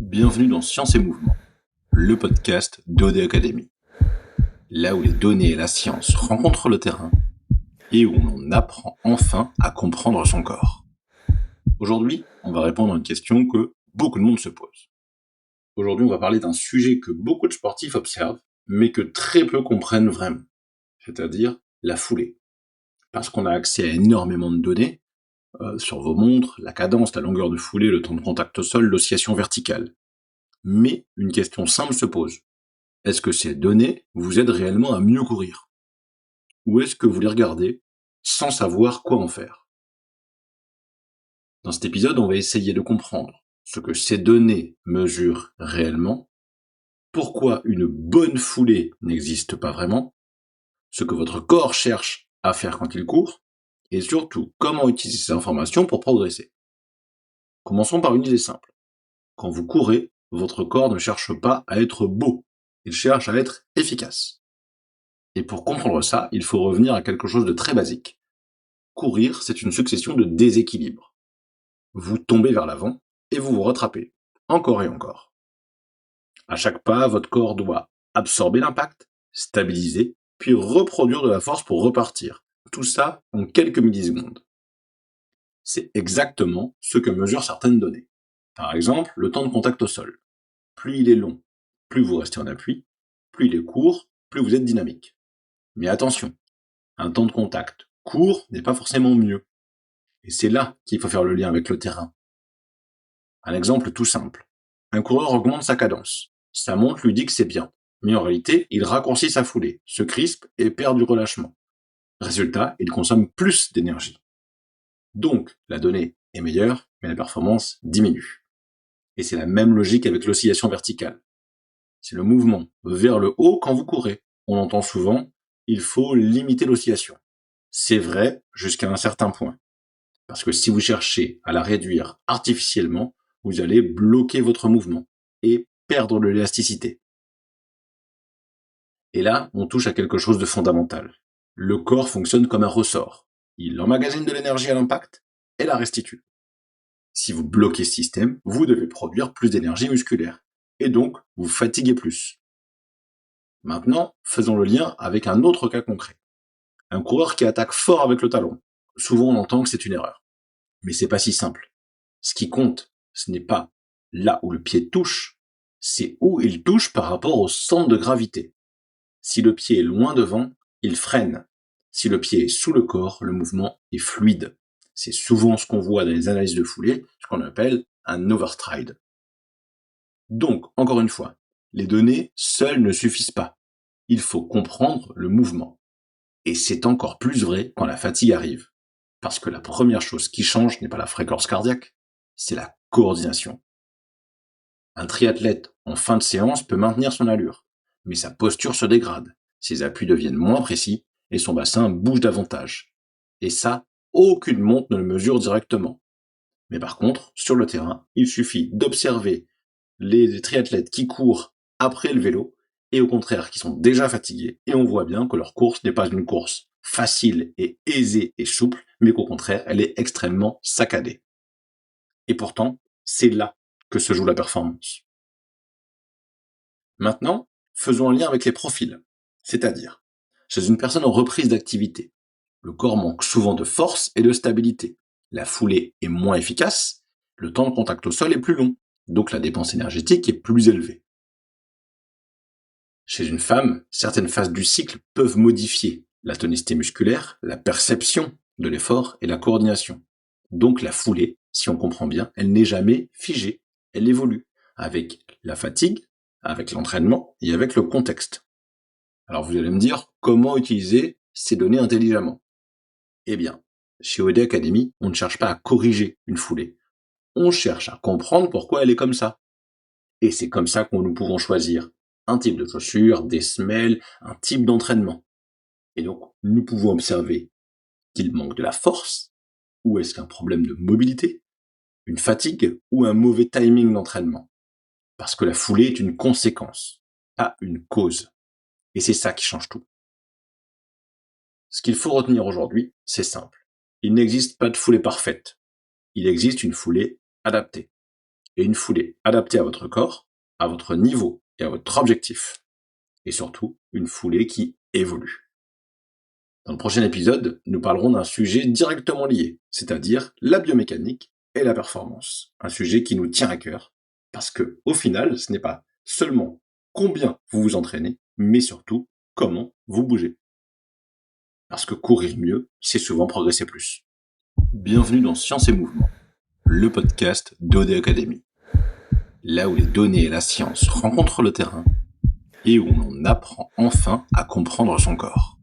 Bienvenue dans Science et Mouvement, le podcast d'OD Academy. Là où les données et la science rencontrent le terrain et où on apprend enfin à comprendre son corps. Aujourd'hui, on va répondre à une question que beaucoup de monde se pose. Aujourd'hui, on va parler d'un sujet que beaucoup de sportifs observent, mais que très peu comprennent vraiment, c'est-à-dire la foulée. Parce qu'on a accès à énormément de données sur vos montres, la cadence, la longueur de foulée, le temps de contact au sol, l'oscillation verticale. Mais une question simple se pose. Est-ce que ces données vous aident réellement à mieux courir? Ou est-ce que vous les regardez sans savoir quoi en faire? Dans cet épisode, on va essayer de comprendre ce que ces données mesurent réellement, pourquoi une bonne foulée n'existe pas vraiment, ce que votre corps cherche à faire quand il court, et surtout comment utiliser ces informations pour progresser. Commençons par une idée simple. Quand vous courez, votre corps ne cherche pas à être beau, il cherche à être efficace. Et pour comprendre ça, il faut revenir à quelque chose de très basique. Courir, c'est une succession de déséquilibres. Vous tombez vers l'avant et vous vous rattrapez, encore et encore. À chaque pas, votre corps doit absorber l'impact, stabiliser, puis reproduire de la force pour repartir. Tout ça en quelques millisecondes. C'est exactement ce que mesurent certaines données. Par exemple, le temps de contact au sol. Plus il est long, plus vous restez en appui, plus il est court, plus vous êtes dynamique. Mais attention, un temps de contact court n'est pas forcément mieux. Et c'est là qu'il faut faire le lien avec le terrain. Un exemple tout simple. Un coureur augmente sa cadence. Sa montre lui dit que c'est bien. Mais en réalité, il raccourcit sa foulée, se crispe et perd du relâchement. Résultat, il consomme plus d'énergie. Donc, la donnée est meilleure, mais la performance diminue. Et c'est la même logique avec l'oscillation verticale. C'est le mouvement vers le haut quand vous courez. On entend souvent, il faut limiter l'oscillation. C'est vrai jusqu'à un certain point. Parce que si vous cherchez à la réduire artificiellement, vous allez bloquer votre mouvement et perdre de l'élasticité. Et là, on touche à quelque chose de fondamental. Le corps fonctionne comme un ressort. Il emmagasine de l'énergie à l'impact et la restitue. Si vous bloquez ce système, vous devez produire plus d'énergie musculaire. Et donc, vous fatiguez plus. Maintenant, faisons le lien avec un autre cas concret. Un coureur qui attaque fort avec le talon. Souvent, on entend que c'est une erreur. Mais c'est pas si simple. Ce qui compte, ce n'est pas là où le pied touche, c'est où il touche par rapport au centre de gravité. Si le pied est loin devant, il freine. Si le pied est sous le corps, le mouvement est fluide. C'est souvent ce qu'on voit dans les analyses de foulée, ce qu'on appelle un overstride. Donc, encore une fois, les données seules ne suffisent pas. Il faut comprendre le mouvement. Et c'est encore plus vrai quand la fatigue arrive. Parce que la première chose qui change n'est pas la fréquence cardiaque, c'est la coordination. Un triathlète en fin de séance peut maintenir son allure, mais sa posture se dégrade, ses appuis deviennent moins précis et son bassin bouge davantage. Et ça, aucune montre ne le mesure directement. Mais par contre, sur le terrain, il suffit d'observer les triathlètes qui courent après le vélo et au contraire qui sont déjà fatigués et on voit bien que leur course n'est pas une course facile et aisée et souple, mais qu'au contraire, elle est extrêmement saccadée. Et pourtant, c'est là que se joue la performance. Maintenant, faisons un lien avec les profils. C'est-à-dire, chez une personne en reprise d'activité, le corps manque souvent de force et de stabilité. La foulée est moins efficace, le temps de contact au sol est plus long, donc la dépense énergétique est plus élevée. Chez une femme, certaines phases du cycle peuvent modifier la tonicité musculaire, la perception de l'effort et la coordination. Donc la foulée, si on comprend bien, elle n'est jamais figée, elle évolue avec la fatigue, avec l'entraînement et avec le contexte. Alors vous allez me dire, comment utiliser ces données intelligemment? Eh bien, chez OD Academy, on ne cherche pas à corriger une foulée. On cherche à comprendre pourquoi elle est comme ça. Et c'est comme ça que nous pouvons choisir un type de chaussures, des semelles, un type d'entraînement. Et donc, nous pouvons observer qu'il manque de la force, ou est-ce qu'un problème de mobilité, une fatigue ou un mauvais timing d'entraînement. Parce que la foulée est une conséquence, pas une cause. Et c'est ça qui change tout. Ce qu'il faut retenir aujourd'hui, c'est simple. Il n'existe pas de foulée parfaite. Il existe une foulée adaptée. et une foulée adaptée à votre corps, à votre niveau et à votre objectif. Et surtout, une foulée qui évolue. Dans le prochain épisode, nous parlerons d'un sujet directement lié, c'est-à-dire la biomécanique et la performance. Un sujet qui nous tient à cœur, parce que, au final, ce n'est pas seulement combien vous vous entraînez, mais surtout comment vous bougez. Parce que courir mieux, c'est souvent progresser plus. Bienvenue dans Science et Mouvement, le podcast d'OD Academy. Là où les données et la science rencontrent le terrain et où on apprend enfin à comprendre son corps.